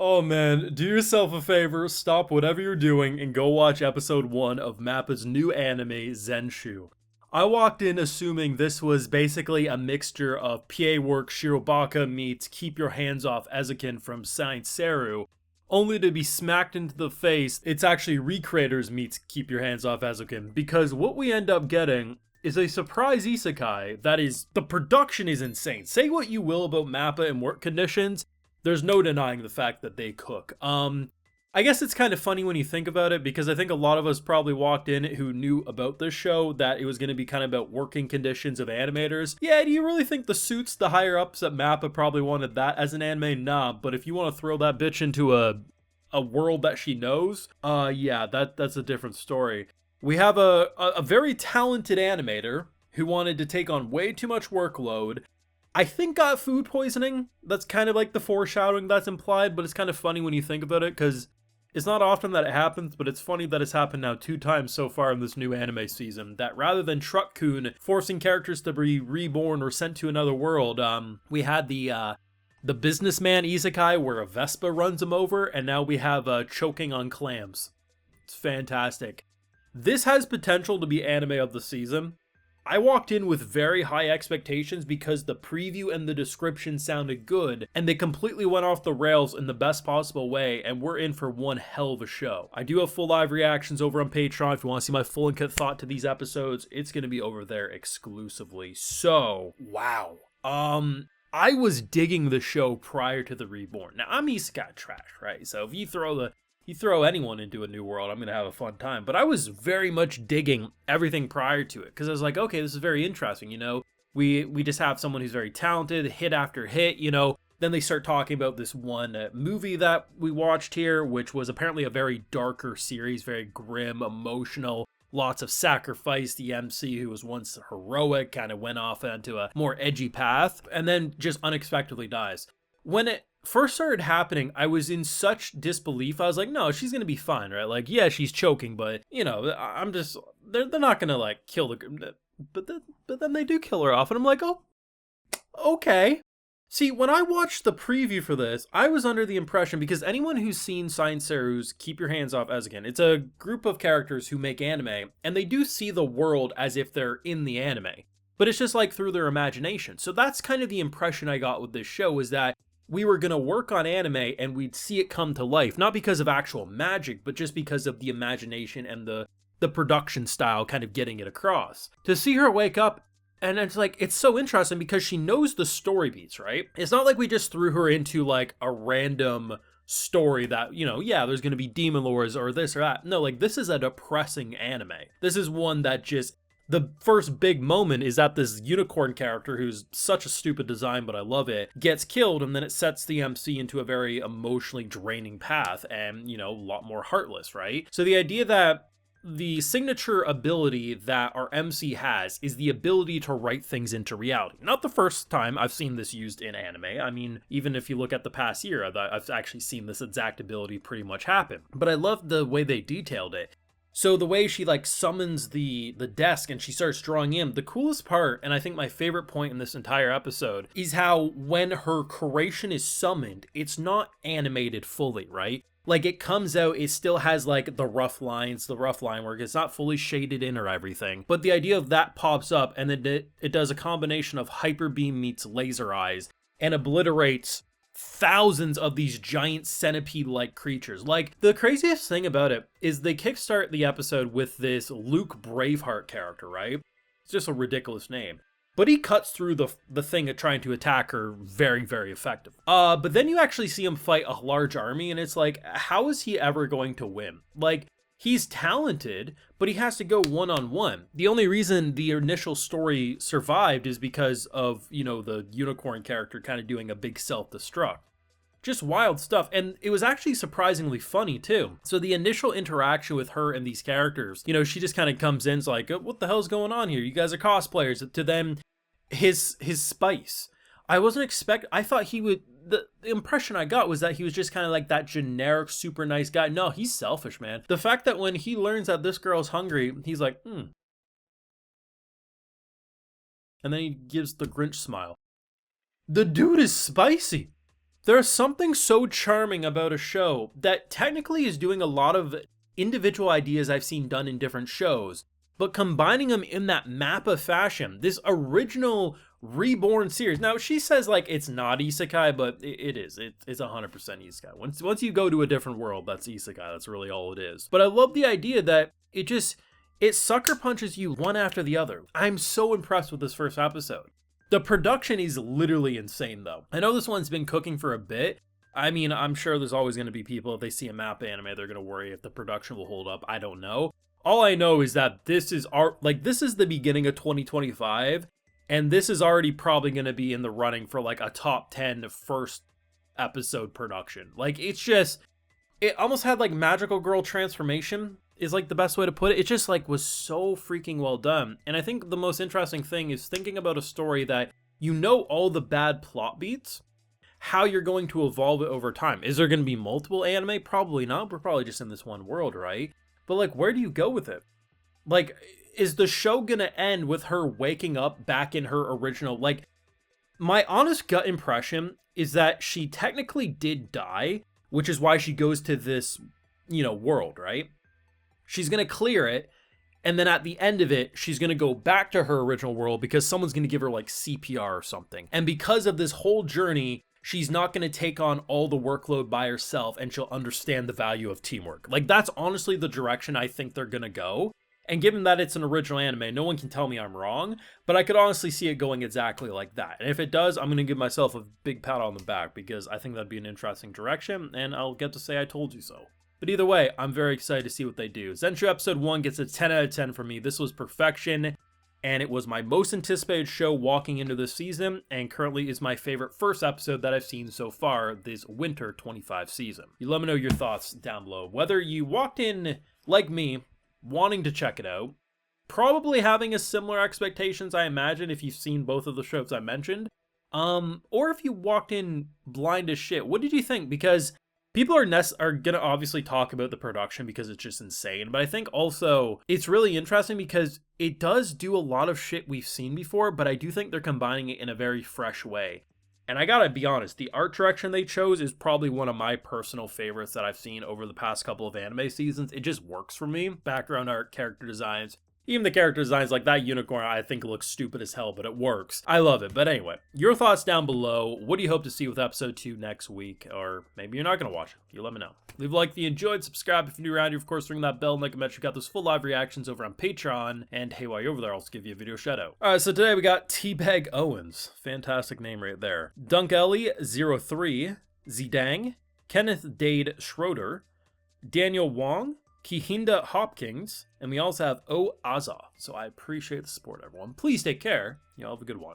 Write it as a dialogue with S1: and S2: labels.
S1: Oh man, do yourself a favor, stop whatever you're doing, and go watch episode 1 of MAPPA'S new anime, Zenshu. I walked in assuming this was basically a mixture of PA Work Shirobaka meets Keep Your Hands Off Ezekin from Saint Seru, only to be smacked into the face. It's actually Recreators meets Keep Your Hands Off Ezekin, because what we end up getting is a surprise isekai that is, the production is insane. Say what you will about MAPPA and work conditions, there's no denying the fact that they cook. I guess it's kind of funny when you think about it, because I think a lot of us probably walked in who knew about this show that it was going to be kind of about working conditions of animators. Yeah, do you really think the suits, the higher ups at MAPPA probably wanted that as an anime? Nah, but if you want to throw that bitch into a world that she knows, yeah, that's a different story. We have a very talented animator who wanted to take on way too much workload. I think got food poisoning. That's kind of like the foreshadowing that's implied, but it's kind of funny when you think about it, because it's not often that it happens, but it's funny that it's happened now 2 times so far in this new anime season, that rather than Truck-kun forcing characters to be reborn or sent to another world, we had the businessman isekai where a Vespa runs him over, and now we have choking on clams. It's fantastic. This has potential to be anime of the season. I walked in with very high expectations because the preview and the description sounded good, and they completely went off the rails in the best possible way, and we're in for one hell of a show. I do have full live reactions over on Patreon. If you want to see my full and cut thought to these episodes, it's going to be over there exclusively. So, wow. I was digging the show prior to the Reborn. Now, I'm isekai trash, right? So if you throw anyone into a new world, I'm going to have a fun time. But I was very much digging everything prior to it, because I was like, okay, this is very interesting, you know? We just have someone who's very talented, hit after hit, you know? Then they start talking about this one movie that we watched here, which was apparently a very darker series, very grim, emotional, lots of sacrifice. The MC, who was once heroic, kind of went off onto a more edgy path, and then just unexpectedly dies. When it first started happening, I was in such disbelief. I was like, no, she's gonna be fine, right? Like, yeah, she's choking, but, you know, I'm just, they're not gonna, like, kill the, but then they do kill her off, and I'm like, oh, okay. See, when I watched the preview for this, I was under the impression, because anyone who's seen Saint Seru's Keep Your Hands Off Ezekin, it's a group of characters who make anime, and they do see the world as if they're in the anime, but it's just like through their imagination. So that's kind of the impression I got with this show, is that we were going to work on anime and we'd see it come to life, not because of actual magic, but just because of the imagination and the production style kind of getting it across. To see her wake up, and it's like, it's so interesting because she knows the story beats, right? It's not like we just threw her into like a random story that, you know, yeah, there's going to be demon lords or this or that. No, like, this is a depressing anime. This is one that just, the first big moment is that this unicorn character, who's such a stupid design, but I love it, gets killed, and then it sets the MC into a very emotionally draining path and, you know, a lot more heartless, right? So the idea that the signature ability that our MC has is the ability to write things into reality. Not the first time I've seen this used in anime. I mean, even if you look at the past year, I've actually seen this exact ability pretty much happen. But I love the way they detailed it. So the way she like summons the desk and she starts drawing in, the coolest part, and I think my favorite point in this entire episode, is how when her creation is summoned, it's not animated fully, right? Like, it comes out, it still has like the rough lines, the rough line work, it's not fully shaded in or everything. But the idea of that pops up, and then it does a combination of hyper beam meets laser eyes and obliterates thousands of these giant centipede-like creatures. Like, the craziest thing about it is they kickstart the episode with this Luke Braveheart character, right? It's just a ridiculous name. But he cuts through the thing at trying to attack her very, very effective. But then you actually see him fight a large army, and it's like, how is he ever going to win? Like, he's talented, but he has to go one-on-one. The only reason the initial story survived is because of, you know, the unicorn character kind of doing a big self-destruct. Just wild stuff, and it was actually surprisingly funny too. So the initial interaction with her and these characters, you know, she just kind of comes in, it's like, what the hell's going on here? You guys are cosplayers. To them, his spice. I thought he would, the impression I got was that he was just kind of like that generic super nice guy. No, he's selfish, man. The fact that when he learns that this girl's hungry, he's like, And then he gives the Grinch smile. The dude is spicy. There's something so charming about a show that technically is doing a lot of individual ideas I've seen done in different shows, but combining them in that MAPPA fashion, this original reborn series. Now, she says like it's not isekai, but it is. It's 100% isekai. Once you go to a different world, that's isekai. That's really all it is. But I love the idea that it sucker punches you one after the other. I'm so impressed with this first episode. The production is literally insane, though. I know this one's been cooking for a bit. I mean, I'm sure there's always going to be people, if they see a MAPPA anime, they're going to worry if the production will hold up. I don't know. All I know is that this is this is the beginning of 2025, and this is already probably going to be in the running for like a top 10 first episode production. Like, it's just, it almost had like Magical Girl transformation is like the best way to put it. It just like was so freaking well done. And I think the most interesting thing is thinking about a story that you know all the bad plot beats, how you're going to evolve it over time. Is there going to be multiple anime? Probably not. We're probably just in this one world, right? But like, where do you go with it? Like, is the show going to end with her waking up back in her original, like, my honest gut impression is that she technically did die, which is why she goes to this, world, right? She's going to clear it, and then at the end of it, she's going to go back to her original world because someone's going to give her like CPR or something. And because of this whole journey, she's not going to take on all the workload by herself, and she'll understand the value of teamwork. Like, that's honestly the direction I think they're going to go. And given that it's an original anime, no one can tell me I'm wrong, but I could honestly see it going exactly like that. And if it does, I'm going to give myself a big pat on the back because I think that'd be an interesting direction, and I'll get to say I told you so. But either way, I'm very excited to see what they do. Zenshu episode 1 gets a 10 out of 10 for me. This was perfection, and it was my most anticipated show walking into this season, and currently is my favorite first episode that I've seen so far this winter 25 season. You let me know your thoughts down below. Whether you walked in, like me, wanting to check it out, probably having a similar expectations, I imagine, if you've seen both of the shows I mentioned, or if you walked in blind as shit. What did you think? Because people are going to obviously talk about the production because it's just insane, but I think also it's really interesting because it does do a lot of shit we've seen before, but I do think they're combining it in a very fresh way. And I gotta be honest, the art direction they chose is probably one of my personal favorites that I've seen over the past couple of anime seasons. It just works for me. Background art, character designs. Even the character designs, like that unicorn, I think looks stupid as hell, but it works. I love it. But anyway, your thoughts down below. What do you hope to see with episode 2 next week? Or maybe you're not going to watch it. You let me know. Leave a like if you enjoyed, subscribe if you're new around here. Of course, ring that bell, and like I mentioned, we got those full live reactions over on Patreon. And hey, while you're over there, I'll also give you a video shout out. Alright, so today we got Teabag Owens. Fantastic name right there. Dunk Ellie 03, Zidang, Kenneth Dade Schroeder, Daniel Wong, Kihinda Hopkins, and we also have O Aza. So I appreciate the support, everyone. Please take care. Y'all have a good one.